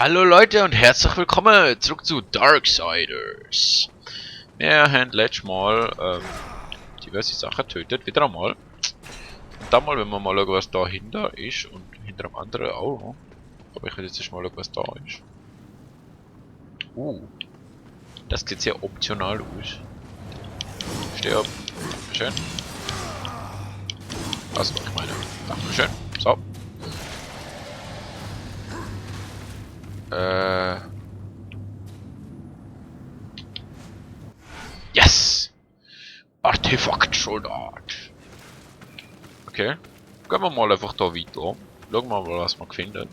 Hallo Leute und herzlich willkommen zurück zu Darksiders. Wir haben letztes Mal diverse Sachen getötet, wieder einmal. Und dann mal, wenn wir mal schauen, was dahinter ist und hinter dem anderen auch noch. Aber ich will jetzt erst mal schauen, was da ist. Das sieht sehr optional aus. Stirb. Dankeschön. Also, ich meine, Dankeschön. So. Yes! Artefaktsoldat. Okay. Gehen wir mal einfach da weiter. Schauen wir mal, was wir finden.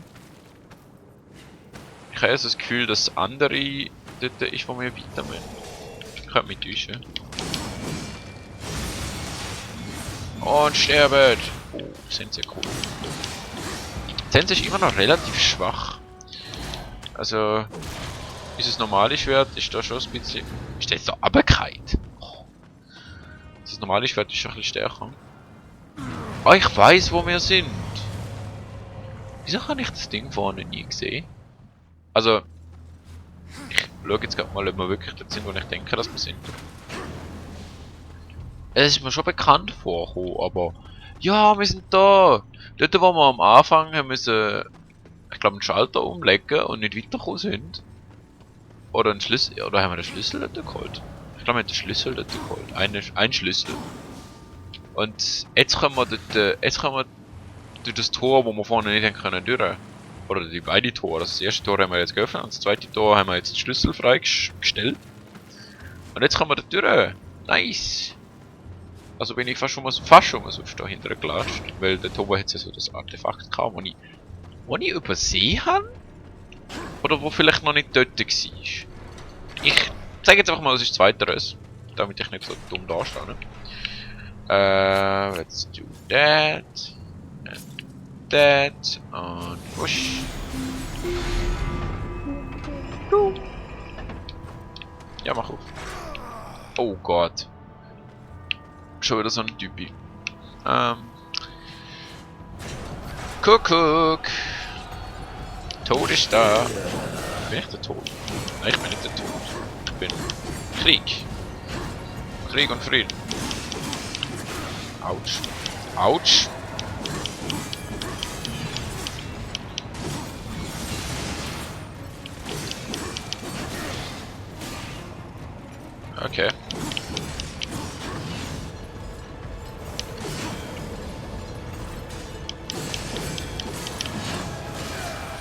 Ich habe das Gefühl, dass andere dort ist, wo wir weiter müssen. Ich könnte mich täuschen. Und sterben! Oh, sind sehr cool. Sense ist immer noch relativ schwach. Also, unser normale Schwert ist da schon ein bisschen... Ist das da runtergefallen? Oh. Das normale Schwert ist schon ein bisschen stärker. Ah, ich weiß, wo wir sind. Wieso habe ich das Ding vorne nie gesehen? Also, ich schaue jetzt gerade mal, ob wir wirklich dort sind, wo ich denke, dass wir sind. Es ist mir schon bekannt vorgekommen, aber... Ja, wir sind da! Dort, wo wir am Anfang haben müssen, ich glaube, einen Schalter umlegen und nicht weitergekommen sind. Oder einen Schlüssel, oder haben wir den Schlüssel dort geholt? Ich glaube, wir haben den Schlüssel dort geholt. Ein Schlüssel. Und jetzt können wir dort, durch das Tor, wo wir vorne nicht haben können, durch. Oder die beiden Tore. Das erste Tor haben wir jetzt geöffnet und das zweite Tor haben wir jetzt den Schlüssel freigestellt. Und jetzt können wir da durch. Nice! Also bin ich fast schon mal sonst da hinterher gelatscht. Weil der Toba hat ja so das Artefakt gehabt, wo ich übersehen habe? Oder wo vielleicht noch nicht dort war. Ich zeige jetzt einfach mal, das ist zweiteres. Damit ich nicht so dumm dastehe. Ne? Let's do that. And that. Und wusch. Ja, mach auf. Oh Gott. Schon wieder so ein Typi. Kuckuck. Tod ist da. Bin ich der Tod? Nein, ich bin nicht der Tod. Ich bin Krieg. Krieg und Frieden. Autsch. Autsch. Okay.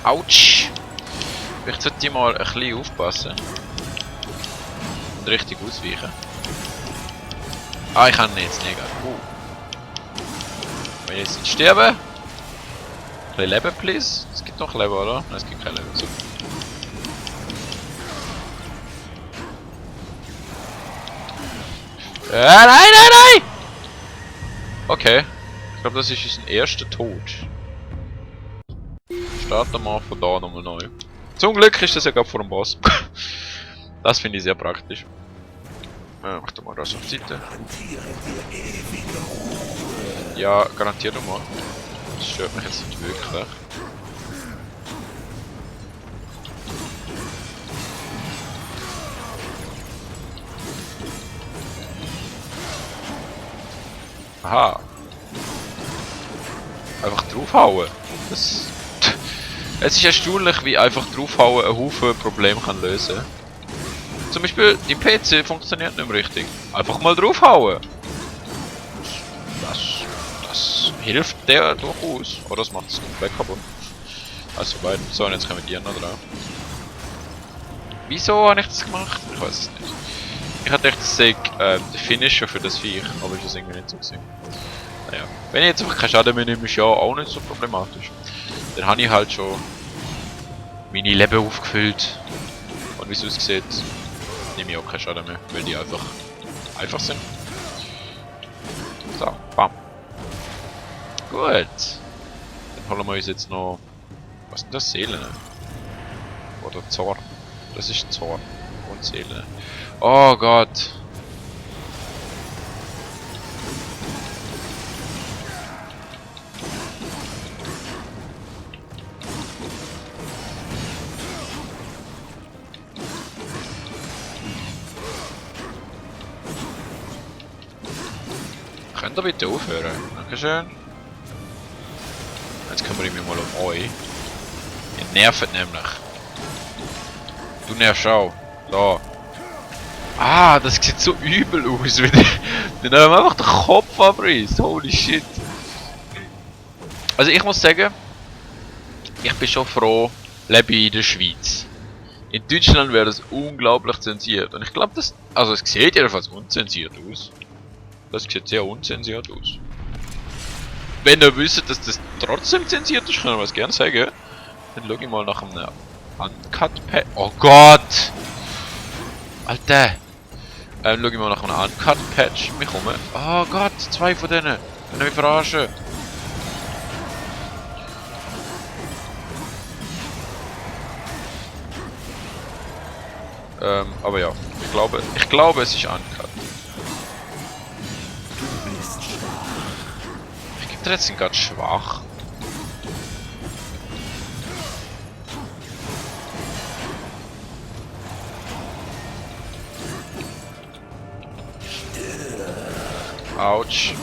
Autsch! Ich sollte mal ein bisschen aufpassen. Und richtig ausweichen. Ah, ich kann ihn jetzt nicht. Wenn ich jetzt nicht sterbe. Ein bisschen Leben, please. Es gibt noch Leben, oder? Nein, es gibt kein Leben. Super. Nein, nein, nein! Okay. Ich glaube, das ist unser erster Tod. Starten wir von da nochmal neu. Zum Glück ist das ja gerade vor dem Boss. Das finde ich sehr praktisch. Mach doch mal das auf die Seite. Ja, garantiert mal. Das stört mich jetzt nicht wirklich. Aha. Einfach draufhauen. Das... Es ist erstaunlich, wie einfach draufhauen ein Haufen Probleme kann lösen. Zum Beispiel, die PC funktioniert nicht mehr richtig. Einfach mal draufhauen. Das hilft der durchaus. Oder das macht es komplett kaputt. Also beide. So, und jetzt kommen die noch drauf. Wieso habe ich das gemacht? Ich weiß es nicht. Ich hatte echt das der Finisher für das Viech, aber ist das irgendwie nicht so gesehen. Naja. Wenn ich jetzt einfach keinen Schaden mehr nehme, ist ja auch nicht so problematisch. Dann habe ich halt schon meine Leben aufgefüllt. Und wie es aussieht, nehme ich auch keinen Schaden mehr, weil die einfach sind. So, bam. Gut. Dann holen wir uns jetzt noch... Was sind das? Seelen? Oder Zorn? Das ist Zorn. Und Seelen. Oh Gott. Könnt ihr bitte aufhören? Dankeschön. Jetzt kümmere ich mich mal um euch. Ihr nervt nämlich. Du nervst auch. So. Ah, das sieht so übel aus, wenn er einfach den Kopf abreißt. Holy shit. Also ich muss sagen, ich bin schon froh, lebe ich in der Schweiz. In Deutschland wäre das unglaublich zensiert. Und ich glaube, das. Also es sieht jedenfalls unzensiert aus. Das sieht sehr unzensiert aus. Wenn ihr wisst, dass das trotzdem zensiert ist, könnt ihr was gerne sagen. Dann schaue ich mal nach einem Uncut-Patch. Oh Gott! Alter! Schaue ich mal nach einem Uncut-Patch mich um. Oh Gott, 2 von denen! Können mich verarschen! Aber ja, ich glaube es ist Uncut. Ich gebe dir jetzt gerade schwach. Autsch.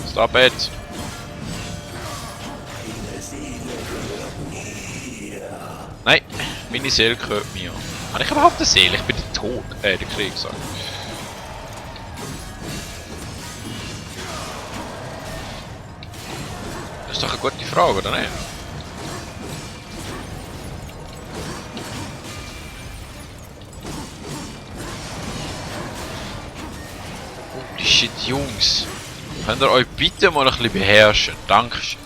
Stop it. Nein, meine Seele gehört mir. Habe ich überhaupt eine Seele? Ich bin der Tod. Der Krieg, sag ich. Das ist doch eine gute Frage, oder nicht? Holy shit, Jungs. Könnt ihr euch bitte mal ein bisschen beherrschen? Dankeschön.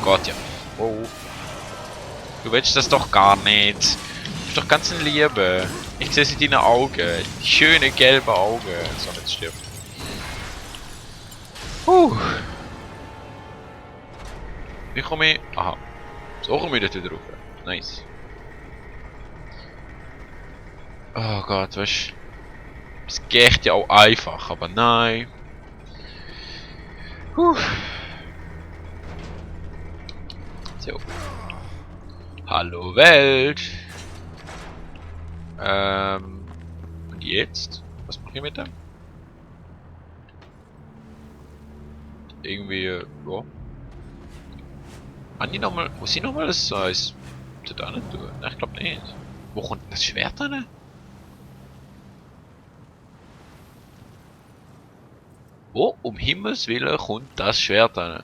Gott, ja. Oh. Du willst das doch gar nicht. Du bist doch ganz in Liebe. Ich sehe es in deinen Augen. Die schönen gelben Augen. So, jetzt stirbt. Wie komme ich? Aha. So komme ich dort wieder rauf. Nice. Oh Gott, weißt du. Es geht ja auch einfach, aber nein. So. Hallo Welt. Und jetzt? Was mache ich mit dem? Irgendwie, ja. An die nochmal. Wo sind nochmal das Size? Das da nicht tun? Nein, ich glaube nicht. Wo kommt das Schwert hin? Wo um Himmels Willen kommt das Schwert hin?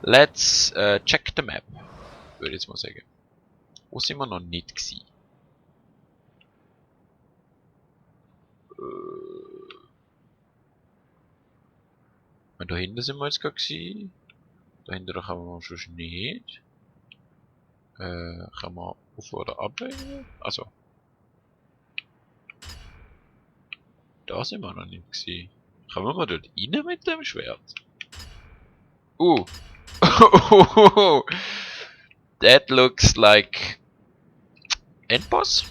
Let's check the map. Würde ich jetzt mal sagen. Wo sind wir noch nicht gewesen? Da hinten sind wir jetzt gerade gewesen. Da hinten können wir schon nicht. Können wir auf oder abwägen? Also. Da sind wir noch nicht gewesen. Kommen wir dort rein mit dem Schwert? That looks like Endboss.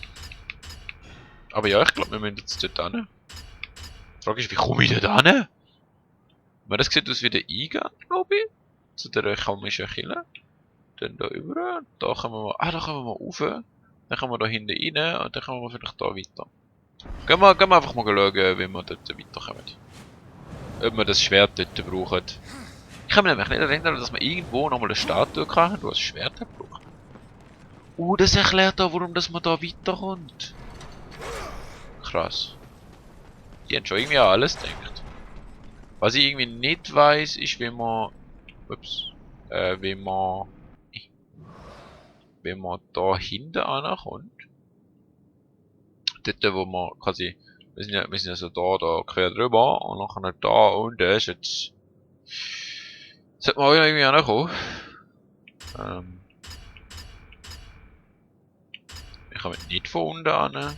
Aber ja, ich glaube, wir müssen jetzt dort hin. Die Frage ist, wie komme ich dort hin? Weil das sieht aus wie der Eingang, glaube ich. Zu der komischen Kille. Dann da über. Da können wir mal. Ah, da können wir mal rauf. Dann können wir da hinten rein und dann können wir vielleicht da weiter. Gehen wir einfach mal schauen, wie wir dort weiterkommen. Ob wir das Schwert dort brauchen. Ich kann mich nämlich nicht erinnern, dass man irgendwo nochmal eine Statue kann, wo ein Schwert braucht. Das erklärt auch, warum dass man da weiterkommt. Krass. Die haben schon irgendwie an alles gedacht. Was ich irgendwie nicht weiss, ist, wie man. Ups. Wie man da hinten ankommt. Dort, wo man quasi. Wir sind ja so da quer drüber und nachher da unten ist jetzt. Sollte man auch irgendwie ankommen. Ich komme nicht von unten an.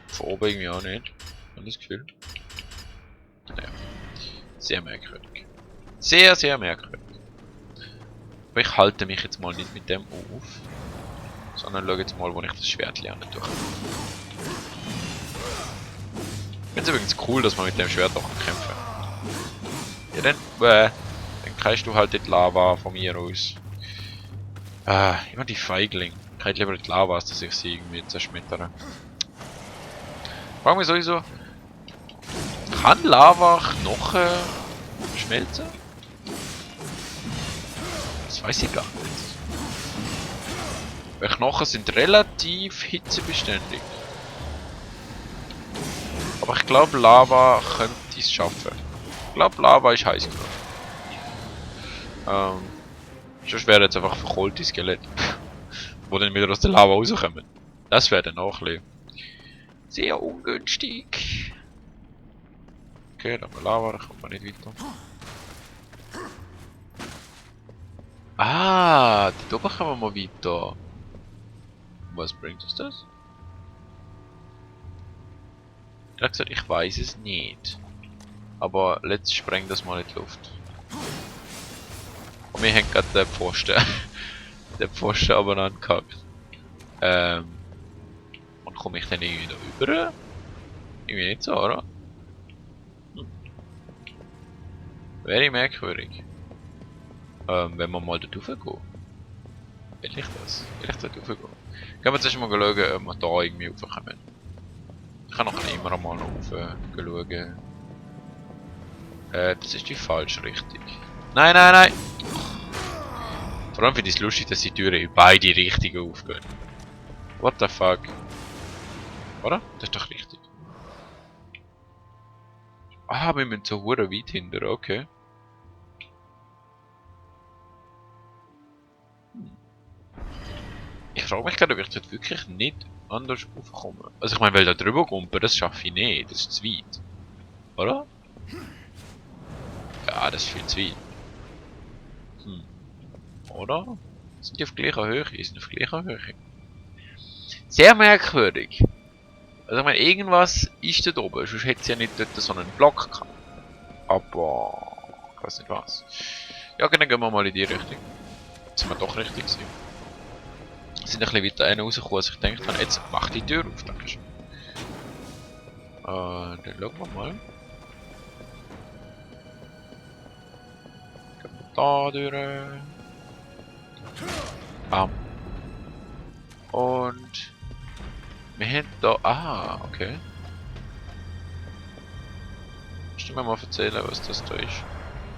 Von oben irgendwie auch nicht. Habe ich das Gefühl. Ja. Sehr merkwürdig. Sehr, sehr merkwürdig. Aber ich halte mich jetzt mal nicht mit dem auf. Sondern schaue jetzt mal, wo ich das Schwert lernen tue. Ich finde es übrigens cool, dass man mit dem Schwert auch kämpfen kann. Ja, dann kannst du halt die Lava von mir aus. Immer die Feigling. Ich hätte lieber die Lava, als dass ich sie irgendwie zerschmettere. Fragen wir sowieso, kann Lava Knochen schmelzen? Das weiß ich gar nicht. Weil Knochen sind relativ hitzebeständig. Aber ich glaube, Lava könnte es schaffen. Ich glaube, Lava ist heiß genug. Sonst wäre jetzt einfach verkohlte Skelette, die dann wieder aus der Lava rauskommen. Das wäre dann auch ein bisschen sehr ungünstig. Okay, da haben wir Lava, da kommt man nicht weiter. Ah, da oben kommen wir mal weiter. Was bringt uns das? Ich habe gesagt, ich weiß es nicht. Aber let's sprengen das mal in die Luft. Und wir haben gerade den Pfosten. Den Pfosten aber angehackt. Und komme ich dann irgendwie da rüber? Irgendwie nicht so, oder? Wäre merkwürdig. Wenn wir mal da rauf gehen. Will ich das? Will ich da rauf gehen? Gehen wir zuerst mal schauen, ob wir da irgendwie raufkommen. Ich kann noch immer mal rauf schauen. Das ist die falsche Richtung. Nein, nein, nein! Vor allem finde ich es lustig, dass die Türen in beide Richtungen aufgehen. What the fuck? Oder? Das ist doch richtig. Ah, wir müssen so hure weit hinter, okay. Ich frage mich gerade, ob ich dort wirklich nicht anders aufkomme. Also ich meine, weil da drüber kumpen, das schaffe ich nicht, das ist zu weit. Oder? Ja, das ist viel zu weit. Oder? Sind die auf gleicher Höhe? Sind auf gleicher Höhe? Sehr merkwürdig. Also ich meine, irgendwas ist da oben, sonst hätte es ja nicht dort so einen Block gehabt. Aber... ich weiß nicht was. Ja, dann gehen wir mal in die Richtung. Jetzt sind wir doch richtig gewesen. Sind ein bisschen weiter rausgekommen, als ich gedacht habe, jetzt mach die Tür auf, dankeschön. Dann schauen wir mal. Gehen wir da durch. Und... wir haben da... ah, okay. Kannst du mir mal erzählen, was das da ist?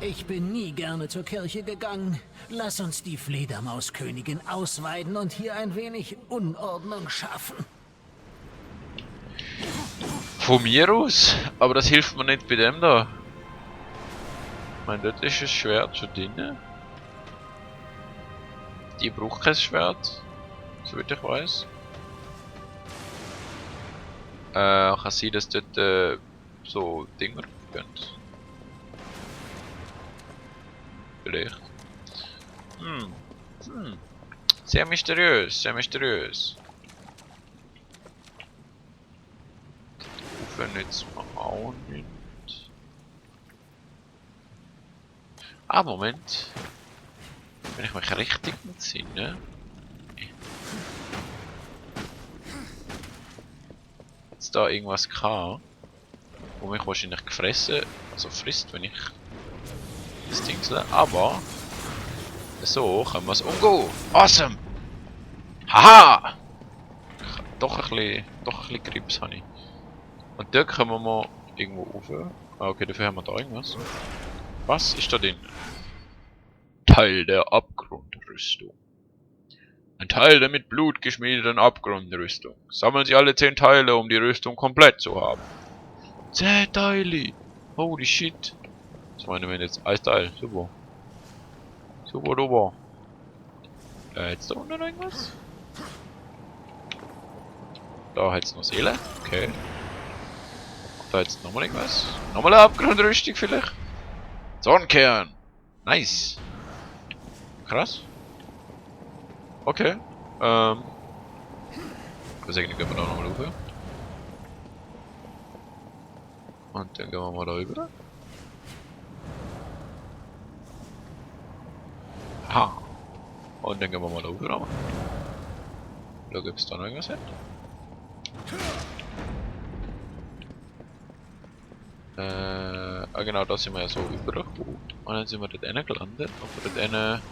Ich bin nie gerne zur Kirche gegangen. Lass uns die Fledermauskönigin ausweiden und hier ein wenig Unordnung schaffen. Von mir aus? Aber das hilft mir nicht bei dem da. Ich meine, dort ist ein Schwert schon drin. Die braucht kein Schwert. Soweit ich weiß. Kann sein, dass dort so Dinger gehen. Vielleicht. Sehr mysteriös, sehr mysteriös. Rufen jetzt mal auch nicht. Ah, Moment. Wenn ich mich richtig entsinne. Jetzt da irgendwas gehabt, wo mich wahrscheinlich gefressen, also frisst, wenn ich das Ding sehe. Aber so können wir es umgehen. Awesome! Haha! Doch ein bisschen Grips habe ich. Und dort können wir mal irgendwo rauf. Ah, okay, dafür haben wir da irgendwas. Was ist da drin? Teil der Abgrundrüstung. Ein Teil der mit Blut geschmiedeten Abgrundrüstung. Sammeln Sie alle 10 Teile, um die Rüstung komplett zu haben. 10 Teile! Holy shit! Was meinen wir jetzt? Eisteil, super. Super duper. Jetzt da unten noch irgendwas? Da hat's noch Seele. Okay. Da hat's nochmal irgendwas. Nochmal eine Abgrundrüstung vielleicht? Zornkern! Nice! Krass. Okay. Ich weiß eigentlich, gehen wir da nochmal rüber. Und dann gehen wir mal da rüber. Aha. Und dann gehen wir mal da rüber nochmal. Da gibt's da noch irgendwas hin. Genau, da sind wir ja so rübergekommen. Und dann sind wir dort hinten gelandet. Aber dort hinten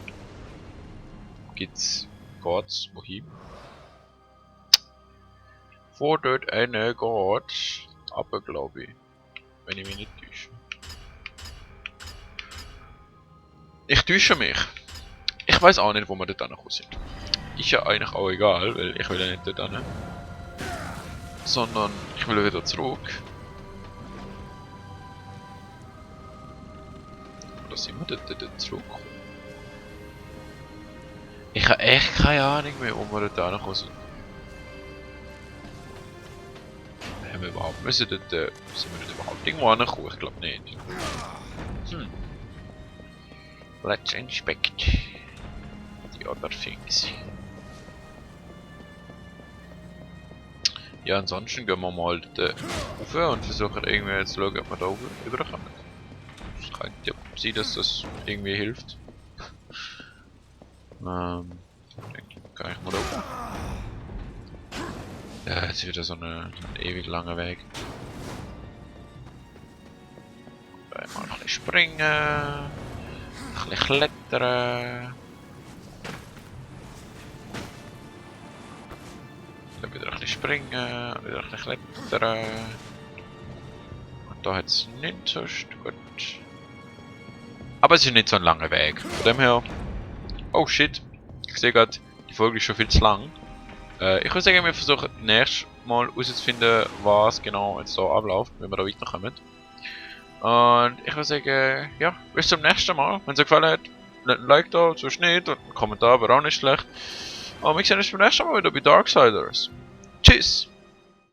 geht's wohin? Wo dort eine geht, aber glaube ich. Wenn ich mich nicht täusche. Ich täusche mich. Ich weiß auch nicht, wo wir dort angekommen sind. Ist ja eigentlich auch egal, weil ich will ja nicht dort hin. Sondern ich will wieder zurück. Oder sind wir dort zurückgekommen? Ich habe echt keine Ahnung mehr, wo wir dort angekommen sind. Haben wir überhaupt sind wir dort überhaupt irgendwo angekommen? Ich glaube nicht. Let's inspect the other things. Ja, ansonsten gehen wir mal dort rauf und versuchen irgendwie jetzt zu schauen, ob wir da oben überkommen. Es könnte ja sein, dass das irgendwie hilft. Dann kann ich mal oben. Ja, jetzt ist wieder so ein ewig langer Weg. Mal noch ein bisschen springen, ein bisschen klettern. Dann wieder ein bisschen springen, wieder ein bisschen klettern. Und da hat es nicht so gut. Aber es ist nicht so ein langer Weg. Von dem her. Oh shit. Ich sehe gerade, die Folge ist schon viel zu lang. Ich würde sagen, wir versuchen nächstes Mal herauszufinden, was genau jetzt so abläuft, wenn wir da weiterkommen. Und ich würde sagen, ja, bis zum nächsten Mal. Wenn es euch gefallen hat, lasst ein Like da, sonst nicht. Und ein Kommentar wäre auch nicht schlecht. Und wir sehen uns beim nächsten Mal wieder bei Darksiders. Tschüss!